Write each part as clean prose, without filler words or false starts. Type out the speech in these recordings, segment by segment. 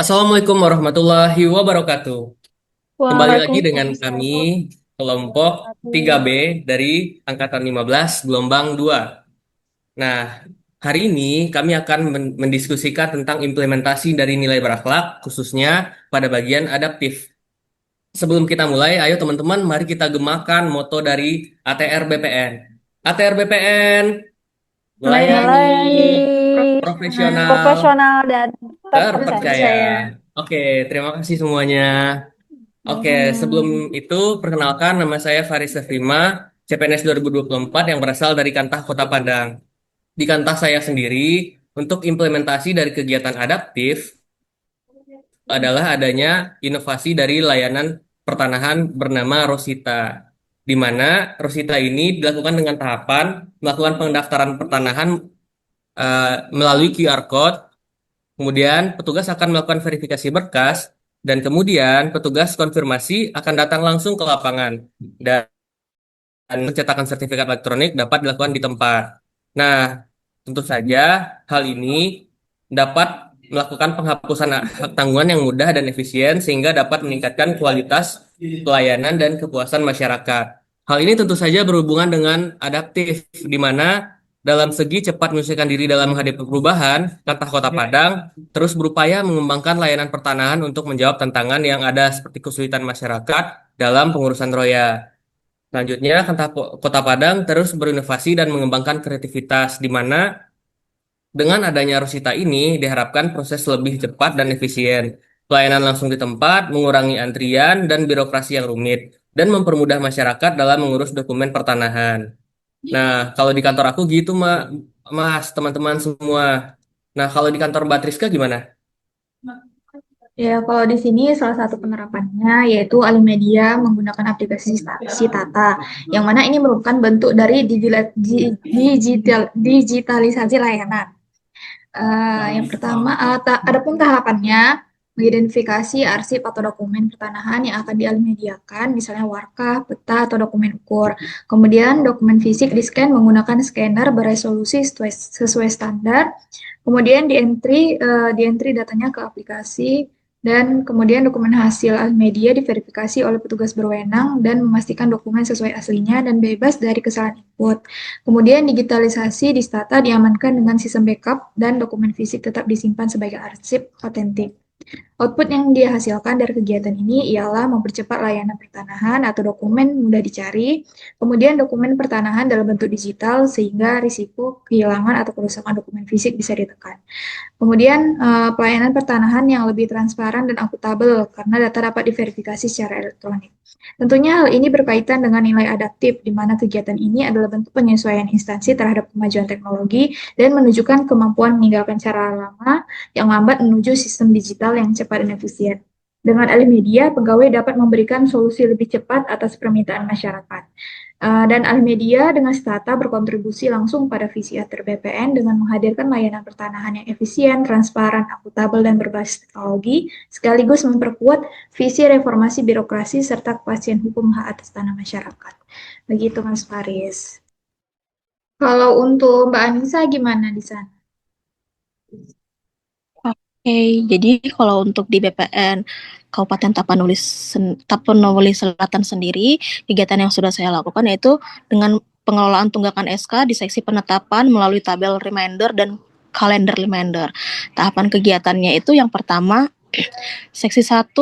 Assalamualaikum warahmatullahi wabarakatuh. Kembali lagi dengan kami, Waalaikumsalam kelompok 3B warahmatullahi. dari Angkatan 15 Gelombang 2. Nah, hari ini kami akan mendiskusikan tentang implementasi dari nilai berakhlak, khususnya pada bagian adaptif. Sebelum kita mulai, ayo teman-teman, mari kita gemakan moto dari ATR BPN. ATR BPN, melayani, Melayani profesional, profesional dan terpercaya. terpercaya. Oke, terima kasih semuanya. Oke, sebelum Hmm. itu perkenalkan nama saya Faris Sefrima, CPNS 2024 yang berasal dari Kantah Kota Padang. Di Kantah saya sendiri, untuk implementasi dari kegiatan adaptif adalah adanya inovasi dari layanan pertanahan bernama Rosita, di mana Rosita ini dilakukan dengan tahapan melakukan pendaftaran pertanahan melalui QR Code. Kemudian petugas akan melakukan verifikasi berkas dan kemudian petugas konfirmasi akan datang langsung ke lapangan dan pencetakan sertifikat elektronik dapat dilakukan di tempat. Nah, tentu saja hal ini dapat melakukan penghapusan hak tanggungan yang mudah dan efisien sehingga dapat meningkatkan kualitas pelayanan dan kepuasan masyarakat. Hal ini tentu saja berhubungan dengan adaptif, di mana dalam segi cepat menyesuaikan diri dalam menghadapi perubahan, Kantah Kota Padang terus berupaya mengembangkan layanan pertanahan untuk menjawab tantangan yang ada seperti kesulitan masyarakat dalam pengurusan roya. Selanjutnya, Kota Padang terus berinovasi dan mengembangkan kreativitas, di mana dengan adanya Rosita ini diharapkan proses lebih cepat dan efisien. Pelayanan langsung di tempat, mengurangi antrian dan birokrasi yang rumit, dan mempermudah masyarakat dalam mengurus dokumen pertanahan. Nah, kalau di kantor aku gitu, Mas, teman-teman semua. Nah, kalau di kantor Mbak Triska gimana? Ya, kalau di sini salah satu penerapannya yaitu Alimedia menggunakan aplikasi Tata, yang mana ini merupakan bentuk dari digitalisasi layanan. Yang pertama, adapun tahapannya mengidentifikasi arsip atau dokumen pertanahan yang akan dialmediakan, misalnya warkah, peta, atau dokumen ukur. Kemudian dokumen fisik di-scan menggunakan scanner beresolusi sesuai standar. Kemudian di-entry datanya ke aplikasi, dan kemudian dokumen hasil media diverifikasi oleh petugas berwenang dan memastikan dokumen sesuai aslinya dan bebas dari kesalahan input. Kemudian digitalisasi di Stata diamankan dengan sistem backup dan dokumen fisik tetap disimpan sebagai arsip otentik. Output yang dihasilkan dari kegiatan ini ialah mempercepat layanan pertanahan atau dokumen mudah dicari, kemudian dokumen pertanahan dalam bentuk digital sehingga risiko kehilangan atau kerusakan dokumen fisik bisa ditekan. Kemudian pelayanan pertanahan yang lebih transparan dan akuntabel karena data dapat diverifikasi secara elektronik. Tentunya hal ini berkaitan dengan nilai adaptif, di mana kegiatan ini adalah bentuk penyesuaian instansi terhadap kemajuan teknologi dan menunjukkan kemampuan meninggalkan cara lama yang lambat menuju sistem digital yang cepat dan efisien. Dengan alih media, pegawai dapat memberikan solusi lebih cepat atas permintaan masyarakat. Dan alih media dengan Stata berkontribusi langsung pada visi ATR BPN dengan menghadirkan layanan pertanahan yang efisien, transparan, akuntabel, dan berbasis teknologi, sekaligus memperkuat visi reformasi birokrasi serta kepastian hukum hak atas tanah masyarakat. Begitu, Mas Faris. Kalau untuk Mbak Anissa gimana di sana? Oke, jadi kalau untuk di BPN Kabupaten Tapanuli Selatan sendiri, kegiatan yang sudah saya lakukan yaitu dengan pengelolaan tunggakan SK di seksi penetapan melalui tabel reminder dan kalender reminder. Tahapan kegiatannya itu yang pertama, seksi 1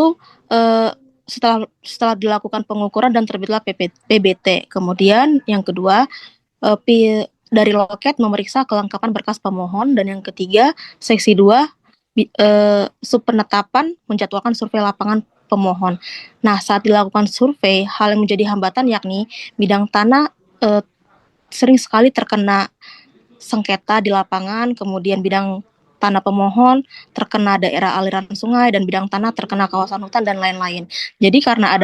setelah dilakukan pengukuran dan terbitlah PBT. Kemudian yang kedua, dari loket memeriksa kelengkapan berkas pemohon, dan yang ketiga, seksi 2 sub penetapan menjadwalkan survei lapangan pemohon. Nah, saat dilakukan survei, hal yang menjadi hambatan yakni bidang tanah sering sekali terkena sengketa di lapangan, kemudian bidang tanah pemohon terkena daerah aliran sungai, dan bidang tanah terkena kawasan hutan dan lain-lain. Jadi karena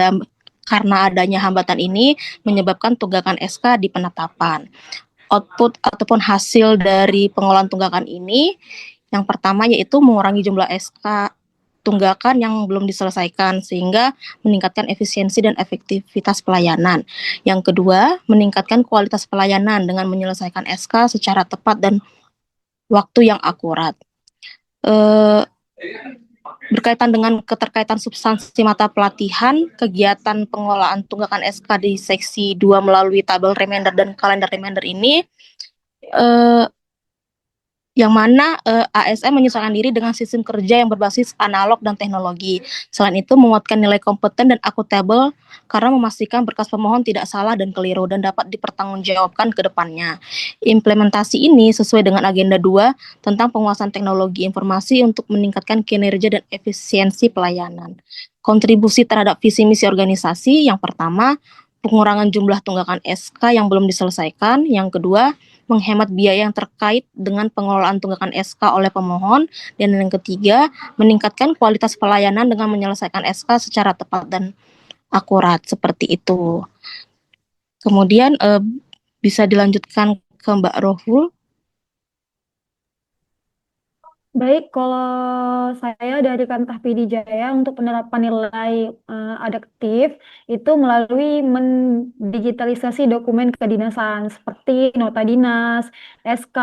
adanya hambatan ini menyebabkan tunggakan SK di penetapan. Output ataupun hasil dari pengelolaan tunggakan ini yang pertama yaitu mengurangi jumlah SK tunggakan yang belum diselesaikan sehingga meningkatkan efisiensi dan efektivitas pelayanan. Yang kedua, meningkatkan kualitas pelayanan dengan menyelesaikan SK secara tepat dan waktu yang akurat. Eh, berkaitan dengan keterkaitan substansi mata pelatihan, kegiatan pengelolaan tunggakan SK di seksi 2 melalui tabel reminder dan kalender reminder ini, yang mana ASN menyesuaikan diri dengan sistem kerja yang berbasis analog dan teknologi. Selain itu, menguatkan nilai kompeten dan akuntabel karena memastikan berkas pemohon tidak salah dan keliru dan dapat dipertanggungjawabkan ke depannya. Implementasi ini sesuai dengan agenda 2 tentang penguasaan teknologi informasi untuk meningkatkan kinerja dan efisiensi pelayanan. Kontribusi terhadap visi misi organisasi, yang pertama, pengurangan jumlah tunggakan SK yang belum diselesaikan. Yang kedua, menghemat biaya yang terkait dengan pengelolaan tunggakan SK oleh pemohon. Dan yang ketiga, meningkatkan kualitas pelayanan dengan menyelesaikan SK secara tepat dan akurat, seperti itu. Kemudian bisa dilanjutkan ke Mbak Rohul. Baik, kalau saya dari Kantah PD Jaya untuk penerapan nilai adaptif itu melalui mendigitalisasi dokumen kedinasan seperti nota dinas, SK,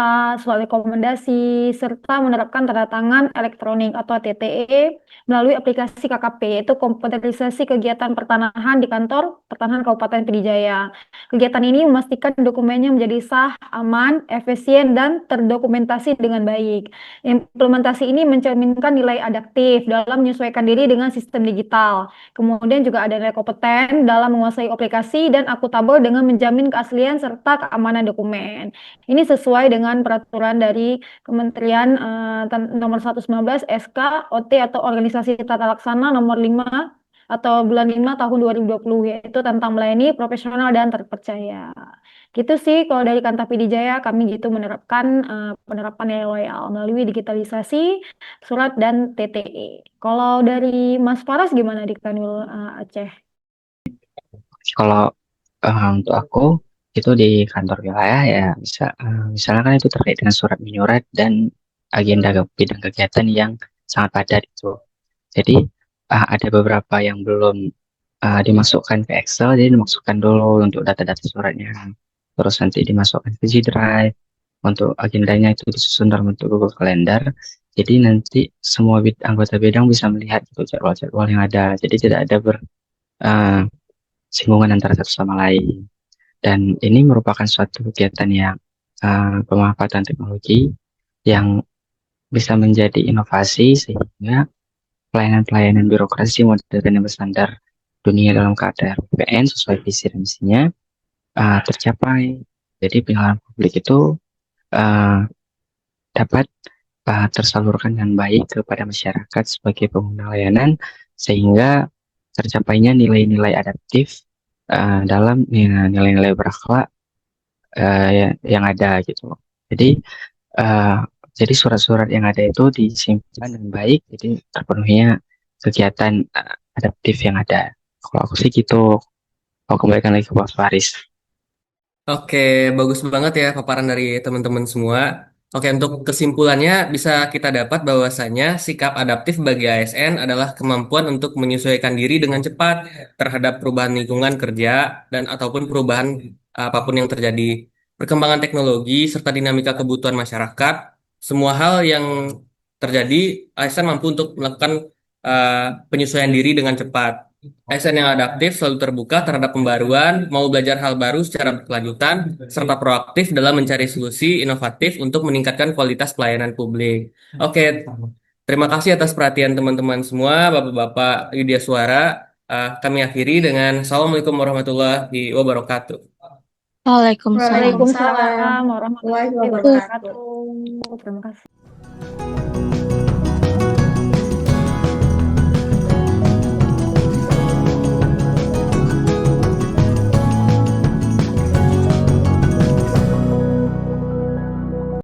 surat rekomendasi, serta menerapkan tanda tangan elektronik atau TTE melalui aplikasi KKP, yaitu komputerisasi kegiatan pertanahan di kantor pertanahan Kabupaten PD Jaya. Kegiatan ini memastikan dokumennya menjadi sah, aman, efisien, dan terdokumentasi dengan baik. Implementasi ini mencerminkan nilai adaptif dalam menyesuaikan diri dengan sistem digital. Kemudian juga ada nilai kompeten dalam menguasai aplikasi dan akuntabel dengan menjamin keaslian serta keamanan dokumen. Ini sesuai dengan peraturan dari Kementerian nomor 119 SK OT atau Organisasi Tata Laksana nomor 5 atau bulan 5 tahun 2020, yaitu tentang melayani profesional dan terpercaya. Gitu sih kalau dari Kantah PD Jaya kami gitu menerapkan penerapan nilai loyal melalui digitalisasi surat dan TTE. Kalau dari Mas Faras gimana di Kanwil Aceh? Kalau untuk aku itu di kantor wilayah ya misalnya kan itu terkait dengan surat menyurat dan agenda bidang kegiatan yang sangat padat itu. Jadi ada beberapa yang belum dimasukkan ke Excel, jadi dimasukkan dulu untuk data-data suratnya. Terus nanti dimasukkan ke G Drive. Untuk agendanya itu disusun dalam bentuk Google Calendar. Jadi nanti semua anggota bidang bisa melihat itu jadwal-jadwal yang ada. Jadi tidak ada bersinggungan antara satu sama lain. Dan ini merupakan suatu kegiatan yang pemanfaatan teknologi yang bisa menjadi inovasi sehingga pelayanan-pelayanan birokrasi modern yang berstandar dunia dalam keadaan PPN sesuai visi dan misinya tercapai. Jadi pelayanan publik itu dapat tersalurkan dengan baik kepada masyarakat sebagai pengguna layanan sehingga tercapainya nilai-nilai adaptif dalam nilai-nilai berakhlak yang ada gitu. Jadi surat-surat yang ada itu disimpan dengan baik, jadi terpenuhinya kegiatan adaptif yang ada. Kalau aku sih gitu. Aku kembalikan lagi ke Pak Faris. Oke, bagus banget ya paparan dari teman-teman semua. Oke, untuk kesimpulannya bisa kita dapat bahwasanya sikap adaptif bagi ASN adalah kemampuan untuk menyesuaikan diri dengan cepat terhadap perubahan lingkungan kerja dan ataupun perubahan apapun yang terjadi. Perkembangan teknologi serta dinamika kebutuhan masyarakat, semua hal yang terjadi, ASN mampu untuk melakukan penyesuaian diri dengan cepat. ASN yang adaptif selalu terbuka terhadap pembaruan, mau belajar hal baru secara berkelanjutan, serta proaktif dalam mencari solusi inovatif untuk meningkatkan kualitas pelayanan publik. Oke, terima kasih atas perhatian teman-teman semua, Bapak-Bapak Yudhya Suara. Kami akhiri dengan Assalamualaikum warahmatullahi wabarakatuh. Waalaikumsalam. Waalaikumsalam warahmatullahi wabarakatuh. Terima kasih.